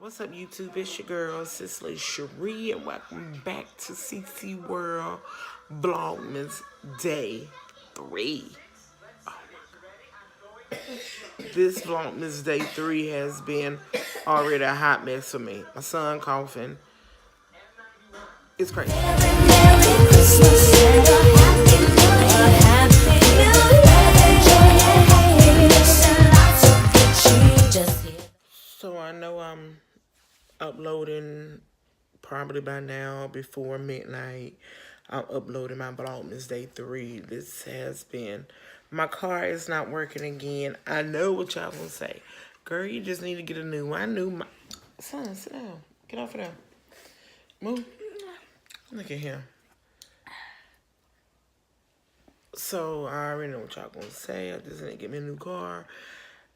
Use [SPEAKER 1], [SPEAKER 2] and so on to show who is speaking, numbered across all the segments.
[SPEAKER 1] What's up, YouTube? It's your girl, Cicely Cherie, and welcome back to CC World Vlogmas Day 3. This Vlogmas Day 3 has been already a hot mess for me. My son coughing. It's crazy. So I know I'm uploading probably by now before midnight. I'm uploading my Vlogmas Day 3. This has been, my car is not working again. I know what y'all gonna say. Girl, you just need to get a new one. I knew my, son, sit down. Get off of there. Move. Look at him. So I already know what y'all gonna say. I just need to get me a new car.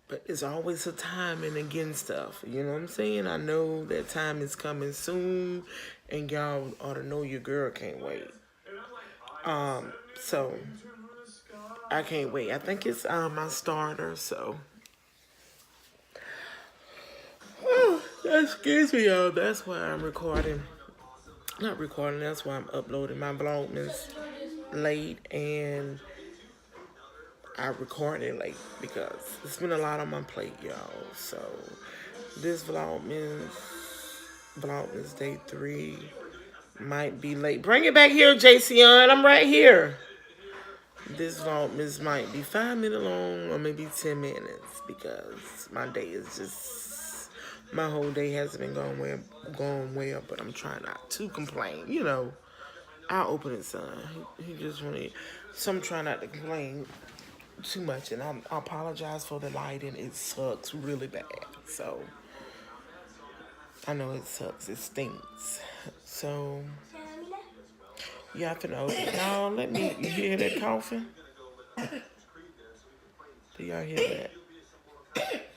[SPEAKER 1] But it's always a timing and getting stuff. You know what I'm saying? I know that time is coming soon. And y'all ought to know your girl can't wait. So I can't wait. I think it's my starter, so. Oh, that scares me, y'all. That's why I'm recording. Not recording, that's why I'm uploading my Vlogmas late, and I recorded late because it's been a lot on my plate, y'all. So this Vlogmas Day 3 might be late. Bring it back here, JCon. I'm right here. This Vlogmas might be 5 minutes long or maybe 10 minutes because my day is just, my whole day hasn't been going well, but I'm trying not to complain. You know, I'll open it, son. He just wanted, so I'm trying not to complain too much, and I apologize for the lighting. It sucks really bad. So I know it sucks. It stinks. So yeah, I finna open it. Y'all, let me. You hear that coughing? Do y'all hear that?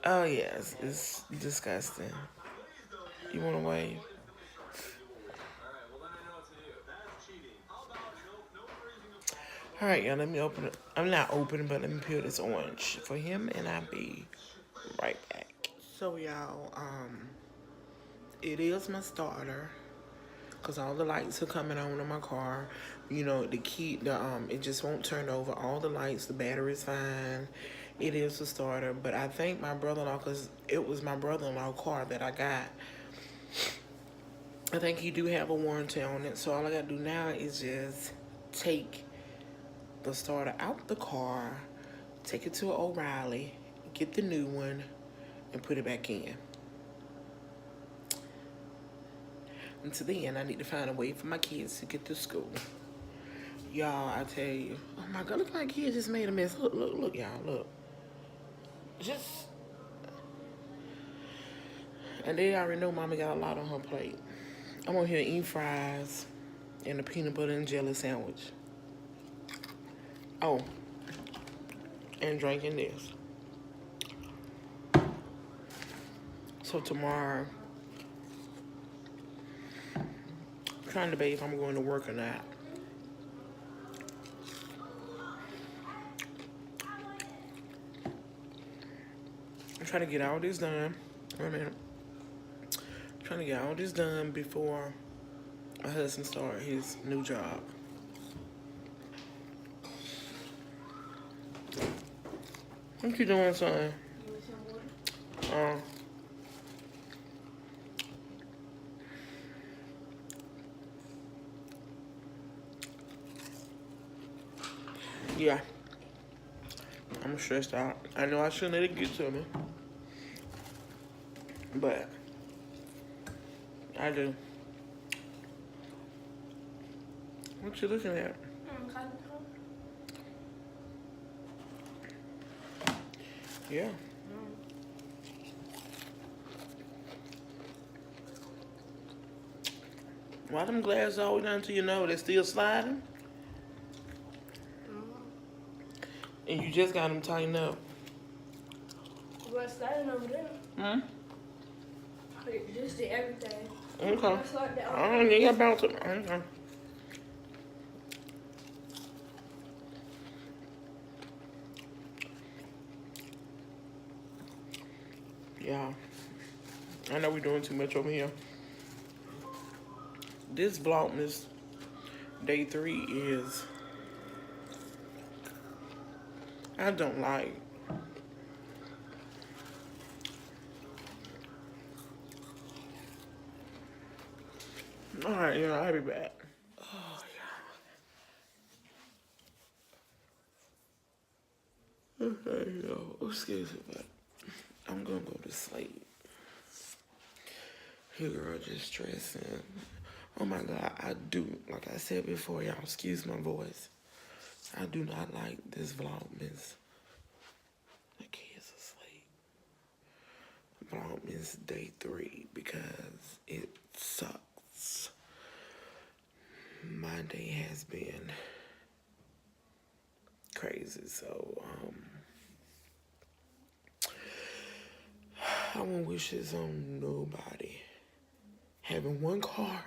[SPEAKER 1] Oh yes, it's disgusting. You wanna wave? All right, y'all. Let me open it. I'm not opening, but let me peel this orange for him, and I'll be right back. So y'all, it is my starter, cause all the lights are coming on in my car. You know, the key, it just won't turn over. All the lights, the battery's fine. It is a starter, but I think my brother-in-law, cause it was my brother-in-law car that I got. I think he do have a warranty on it, so all I gotta do now is just take the starter out the car, take it to O'Reilly, get the new one, and put it back in. Until then, I need to find a way for my kids to get to school. Y'all, I tell you, oh my God, look, my kid just made a mess. Look, look, look, y'all, look. Just, and they already know Mama got a lot on her plate. I'm on here eating fries and a peanut butter and jelly sandwich. Oh, and drinking this. So tomorrow, I'm trying to debate if I'm going to work or not. I'm trying to get all this done. Wait a minute. I'm trying to get all this done before my husband starts his new job. What you doing, son? Yeah. I'm stressed out. I know I shouldn't let it get to me, but I do. What you looking at? Yeah. Why them glasses all the way down to your nose? They still sliding? And you just got them tightened up.
[SPEAKER 2] What's sliding over there?
[SPEAKER 1] Hmm?
[SPEAKER 2] Just did everything.
[SPEAKER 1] Okay. I don't need to bounce it. Okay. Yeah. I know we're doing too much over here. This Vlogmas day 3 is, I don't like. Alright, I'll be back. Oh, yeah. Okay, excuse me, but I'm gonna go to sleep. Your girl just stressing. Oh my God, I do, like I said before, y'all, excuse my voice. I do not like this Vlogmas. The kids asleep. Vlogmas day 3 because it sucks. My day has been crazy, so I won't wish this on nobody. Having one car,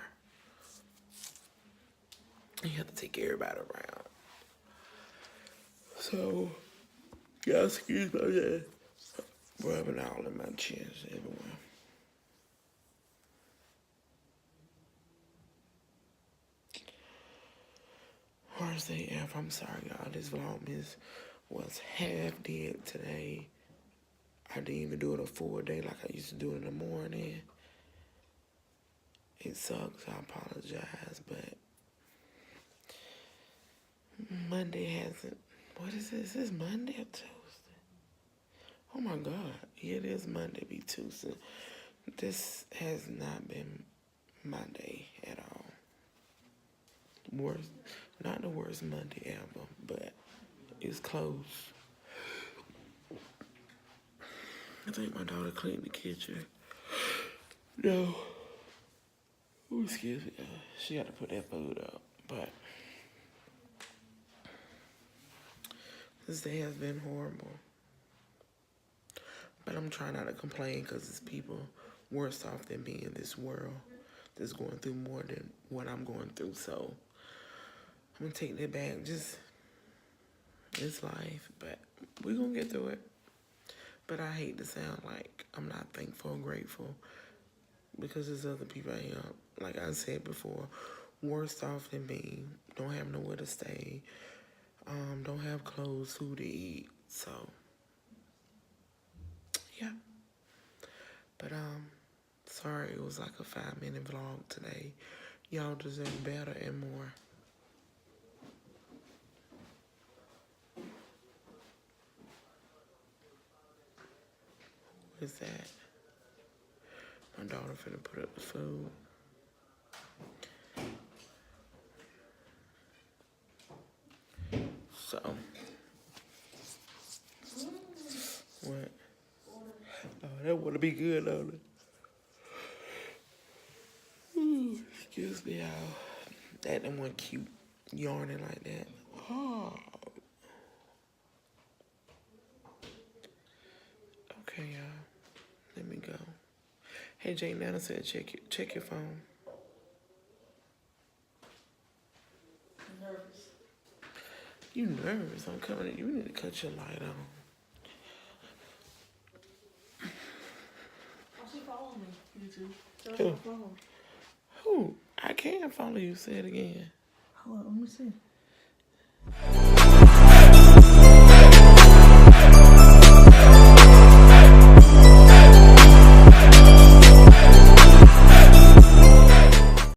[SPEAKER 1] you have to take everybody around. So, yeah, excuse my dad. Rubbing all in my chest everywhere. Worst day ever. I'm sorry, y'all. This Vlogmas was half dead today. I didn't even do it a full day like I used to do it in the morning. It sucks. I apologize, but Monday hasn't. What is this? Is this Monday or Tuesday? Oh my God. Yeah, it is Monday, be Tuesday. This has not been my day at all. Worst, not the worst Monday ever, but it's close. I think my daughter cleaned the kitchen. No. Ooh, excuse me. She got to put that food up, but this day has been horrible. But I'm trying not to complain because it's people worse off than me in this world that's going through more than what I'm going through. So I'm going to take that back. Just, it's life, but we're going to get through it. But I hate to sound like I'm not thankful or grateful because there's other people out here, like I said before, worse off than me, don't have nowhere to stay, don't have clothes, food to eat, so, yeah. But, sorry it was like a 5-minute vlog today. Y'all deserve better and more. What is that? My daughter finna put up the food. So, what? Oh, that would be good, don't it? Ooh, excuse me, y'all. That one cute yarning like that. Oh. Okay, y'all. Let me go. Hey, Jane Nana said check your phone.
[SPEAKER 3] I'm nervous.
[SPEAKER 1] You nervous? I'm coming in. You need to cut your light on.
[SPEAKER 3] Oh, she followed me. You too. That's
[SPEAKER 1] Who?
[SPEAKER 3] my phone.
[SPEAKER 1] Who? I can't follow you. Say it again.
[SPEAKER 3] Hold on, let me see.